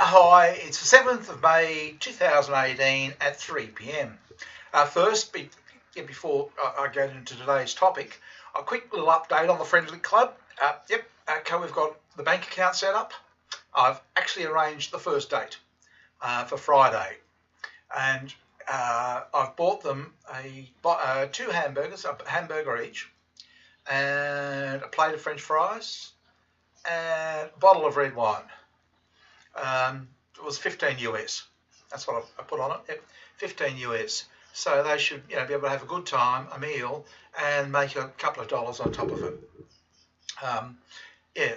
Hi, it's the 7th of May 2018 at 3 p.m. First, before I get into today's topic, a quick little update on the Friendly Club. Okay, we've got the bank account set up. I've actually arranged the first date for Friday, and I've bought them two hamburgers, a hamburger each, and a plate of French fries, and a bottle of red wine. It was 15 US. That's what I put on it. Yep, 15 US. So they should, be able to have a good time, a meal, and make a couple of dollars on top of it.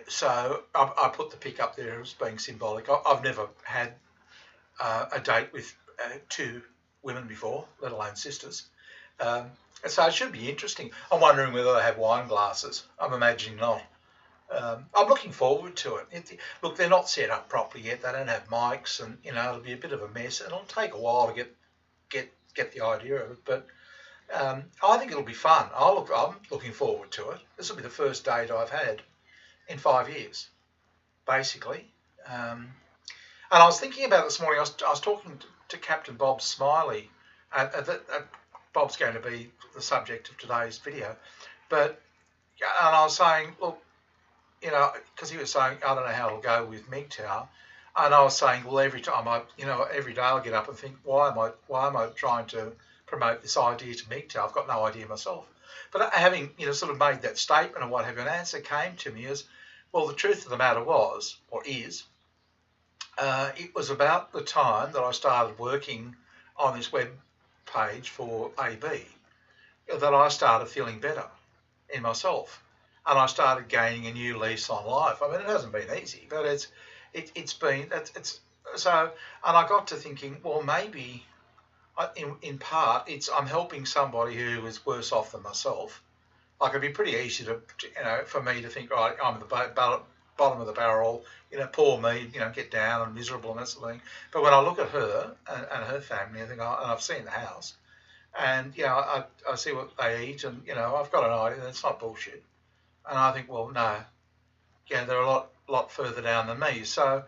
So I put the pick up there as being symbolic. I've never had a date with two women before, let alone sisters. So it should be interesting. I'm wondering whether they have wine glasses. I'm imagining not. I'm looking forward to it. Look, they're not set up properly yet. They don't have mics, and it'll be a bit of a mess. It'll take a while to get the idea of it, but I think it'll be fun. I'm looking forward to it. This will be the first date I've had in 5 years, basically. And I was thinking about it this morning. I was talking to Captain Bob Smiley. Bob's going to be the subject of today's video, and I was saying, look. Because he was saying, I don't know how it'll go with mgtow, and I was saying, well, every time every day I'll get up and think, why am I trying to promote this idea to mgtow? I've got no idea myself. But having sort of made that statement and what have you, an answer came to me as, well, the truth of the matter was, or is, it was about the time that I started working on this web page for AB that I started feeling better in myself. And I started gaining a new lease on life. I mean, it hasn't been easy, but it's been so. And I got to thinking, well, maybe in part I'm helping somebody who is worse off than myself. Like it'd be pretty easy to for me to think, right, I'm at the bottom of the barrel, poor me, get down and miserable and that sort of thing. But when I look at her and her family, I think, and I've seen the house, and I see what they eat, and I've got an idea. It's not bullshit. And I think, well, no, they're a lot further down than me. So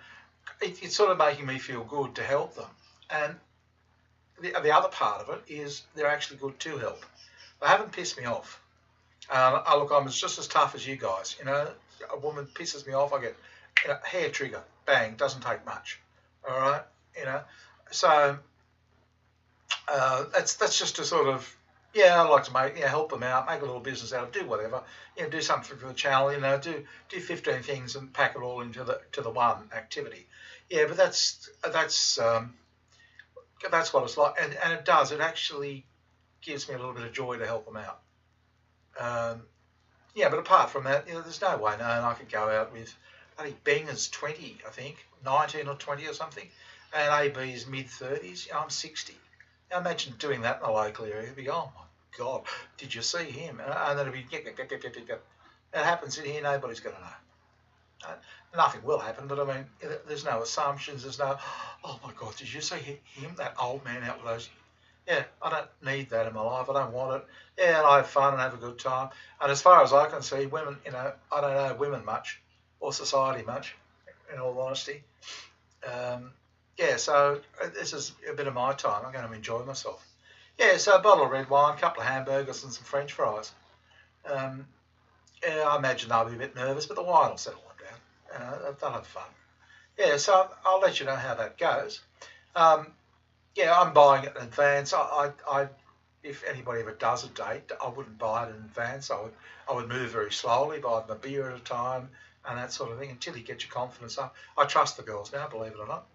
it's sort of making me feel good to help them. And the other part of it is they're actually good to help. They haven't pissed me off. Look, I'm just as tough as you guys. A woman pisses me off, I get hair trigger, bang, doesn't take much. All right, So that's just to sort of. Yeah, I'd like to help them out, make a little business out of it, do whatever, do something for the channel, do 15 things and pack it all into the one activity. Yeah, but that's what it's like, and it does. It actually gives me a little bit of joy to help them out. But apart from that, there's no way known I could go out with, I think Benger's 20, I think 19 or 20 or something, and AB's mid-30s. I'm 60. Now imagine doing that in a local area. It'd be, oh my God, did you see him? And then it'd be, it happens in here, nobody's going to know. Nothing will happen, but I mean, there's no assumptions. There's no, oh my God, did you see him, that old man out with those? Yeah, I don't need that in my life. I don't want it. Yeah, and I have fun and have a good time. And as far as I can see, women, I don't know women much or society much, in all honesty. So this is a bit of my time. I'm going to enjoy myself. So a bottle of red wine, a couple of hamburgers and some French fries. I imagine they'll be a bit nervous, but the wine will settle them down. They'll have fun. So I'll let you know how that goes. I'm buying it in advance. If anybody ever does a date, I wouldn't buy it in advance. I would move very slowly, buy them a beer at a time and that sort of thing until you get your confidence up. I trust the girls now, believe it or not.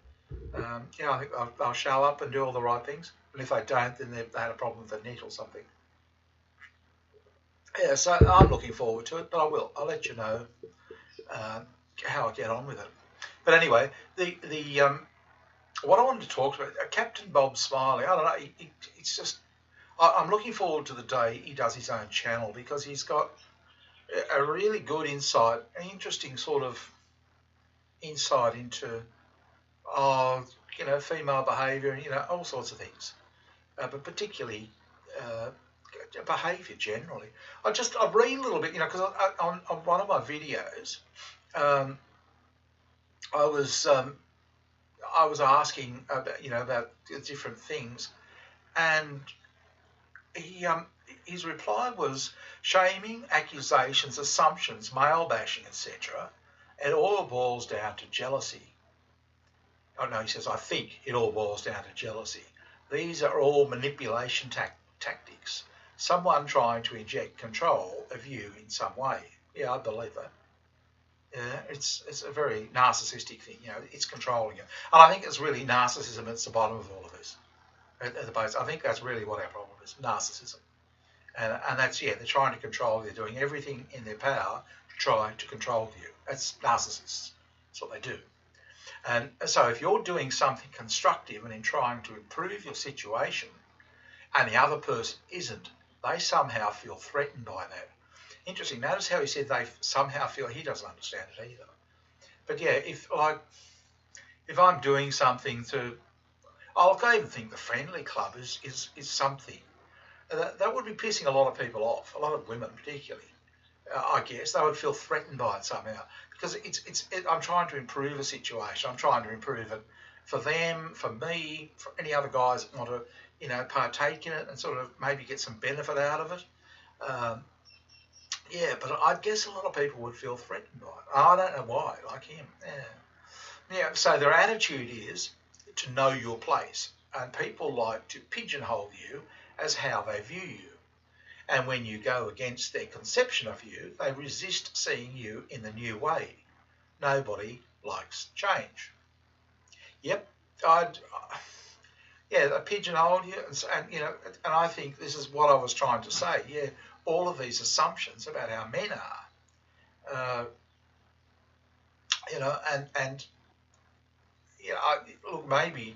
I think they'll show up and do all the right things. And if they don't, then they had a problem with the net or something. So I'm looking forward to it, but I will. I'll let you know how I get on with it. But anyway, what I wanted to talk about, Captain Bob Smiley, I don't know, it's just, I'm looking forward to the day he does his own channel, because he's got a really good insight, an interesting sort of insight into female behaviour and, all sorts of things, but particularly behaviour generally. I read a little bit, because on one of my videos, I was I was asking about, about different things, and he his reply was shaming, accusations, assumptions, male bashing, etc. It all boils down to jealousy. Oh no, he says, I think it all boils down to jealousy. These are all manipulation tactics. Someone trying to inject control of you in some way. Yeah, I believe that. Yeah, it's a very narcissistic thing. It's controlling you, and I think it's really narcissism at the bottom of all of this. At the base, I think that's really what our problem is: narcissism, and that's they're trying to control you. They're doing everything in their power to try to control you. That's narcissists. That's what they do. And so, if you're doing something constructive and in trying to improve your situation, and the other person isn't, they somehow feel threatened by that. Interesting. Notice how he said they somehow feel he doesn't understand it either. But yeah, if I'm doing something to, I even think the friendly club is something that would be pissing a lot of people off, a lot of women particularly. I guess they would feel threatened by it somehow because I'm trying to improve a situation. I'm trying to improve it for them, for me, for any other guys that want to, partake in it and sort of maybe get some benefit out of it. Yeah, but I guess a lot of people would feel threatened by it. I don't know why, like him. Yeah. So their attitude is to know your place, and people like to pigeonhole you as how they view you. And when you go against their conception of you, they resist seeing you in the new way. Nobody likes change. Yep, they pigeonhole you, and I think this is what I was trying to say. Yeah, all of these assumptions about how men are, look, maybe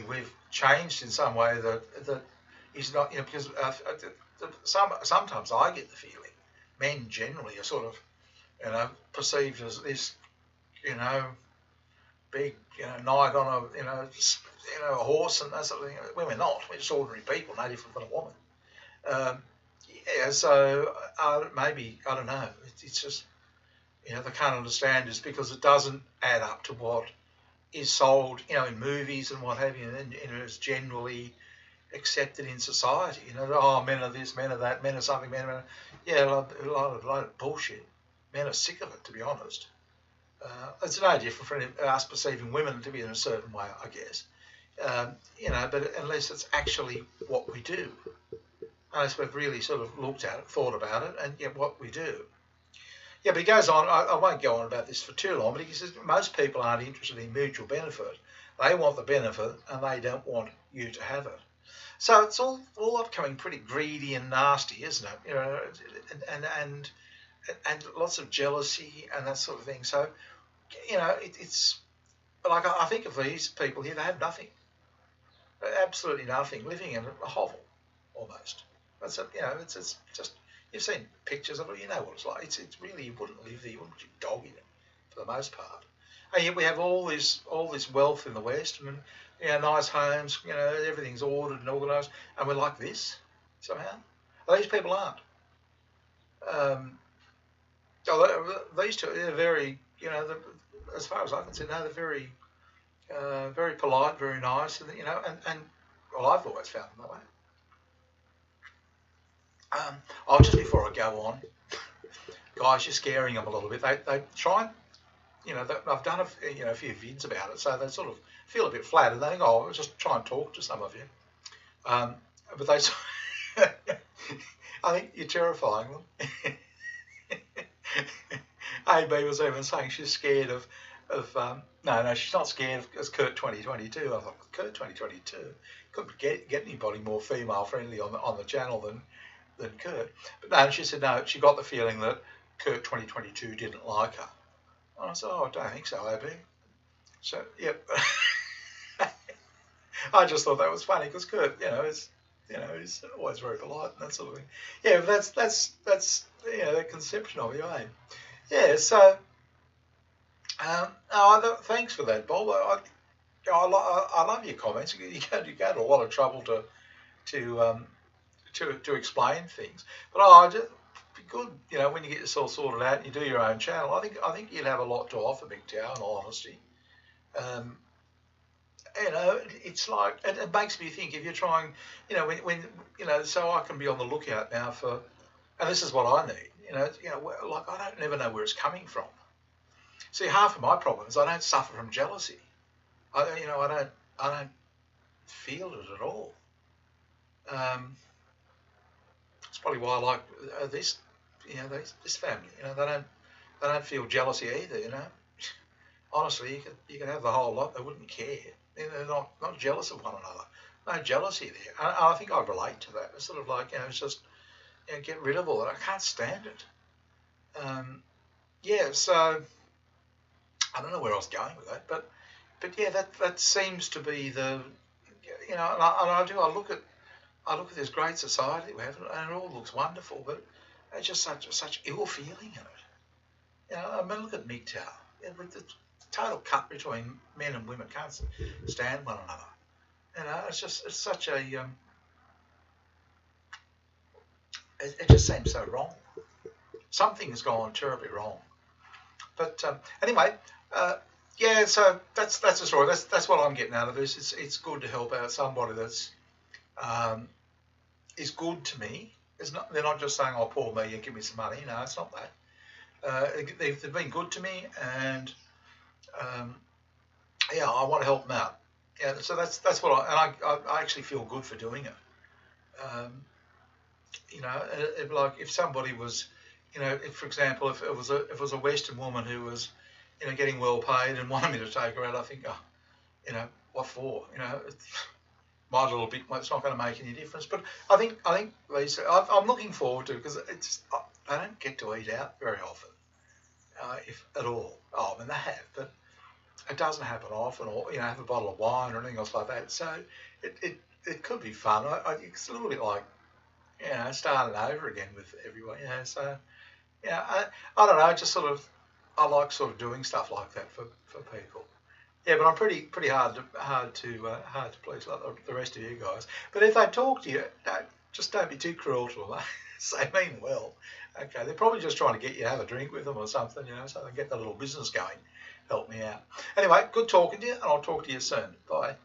we've changed in some way that is not, because sometimes I get the feeling men generally are sort of, perceived as this, big, knight on a horse and that sort of thing. When we're not, we're just ordinary people, no different than a woman. So maybe, I don't know, it's just, they can't understand is because it doesn't add up to what is sold, in movies and what have you, and is generally accepted in society. Men are this, men are that, men are something, men are... Yeah, a lot of bullshit. Men are sick of it, to be honest. It's no different from us perceiving women to be in a certain way, I guess. But unless it's actually what we do. Unless we've really sort of looked at it, thought about it, and what we do. Yeah, but he goes on, I won't go on about this for too long, but he says most people aren't interested in mutual benefit. They want the benefit and they don't want you to have it. So it's all becoming pretty greedy and nasty, isn't it? And lots of jealousy and that sort of thing. So, it's like I think of these people here, they have nothing. Absolutely nothing, living in a hovel almost. It's just, you've seen pictures of it, you know what it's like. It's really, you wouldn't live there, you wouldn't put your dog in it for the most part. And yet we have all this wealth in the West, and nice homes, everything's ordered and organised, and we're like this somehow. These people aren't. These two, they're very, as far as I can see, they're very, very polite, very nice, and well, I've always found them that way. Just before I go on, guys, you're scaring them a little bit. They try and, I've done a few vids about it, so they sort of feel a bit flattered. They think, I'll just try and talk to some of you. But they, I think you're terrifying them. AB was even saying she's scared of no, she's not scared of Kurt 2022. I thought, Kurt 2022 couldn't get anybody more female friendly on the channel than Kurt. But no, she said no, she got the feeling that Kurt 2022 didn't like her. And I said, I don't think so, AB. So, yep. I just thought that was funny because Kurt, he's always very polite and that sort of thing. Yeah, but that's the conception of you, eh? Yeah, so thanks for that, Bob. I love your comments. You go to a lot of trouble to explain things, but just be good. When you get yourself sorted out and you do your own channel, I think you'd have a lot to offer, mgtow, in all honesty. it's like it makes me think if you're trying, when so I can be on the lookout now for, and this is what I need, like I don't never know where it's coming from. See, half of my problem is I don't suffer from jealousy. I don't feel it at all. Um, it's probably why I like this, this family. They don't feel jealousy either. Honestly, you could have the whole lot. They wouldn't care. They're not jealous of one another. No jealousy there. I think I relate to that. It's sort of like it's just get rid of all that. I can't stand it. Yeah. So I don't know where I was going with that, but yeah, that seems to be the and I do. I look at this great society we have, and it all looks wonderful, but there's just such ill feeling in it. I mean, look at mgtow. With the total cut between men and women, can't stand one another. It's such a it just seems so wrong. Something has gone terribly wrong. But anyway, yeah. So that's the story. That's what I'm getting out of this. It's good to help out somebody that's is good to me. They're not just saying, "Oh, poor me, you give me some money." No, it's not that. They've been good to me, and yeah, I want to help them out. Yeah, so that's what I actually feel good for doing it. Um, like if somebody was, if, for example, if it was a Western woman who was, getting well paid and wanted me to take her out, I think, oh, what for? My little bit, it's not going to make any difference. But I think Lisa, I'm looking forward to it because I don't get to eat out very often, if at all. Oh, I mean they have, but it doesn't happen often, or have a bottle of wine or anything else like that. So it could be fun. It's a little bit like starting over again with everyone. So I don't know. Just sort of I like sort of doing stuff like that for people. Yeah, but I'm pretty hard to please like the rest of you guys. But if they talk to you, don't be too cruel to them. They mean well. Okay, they're probably just trying to get you to have a drink with them or something, so they get the little business going. Help me out. Anyway, good talking to you, and I'll talk to you soon. Bye.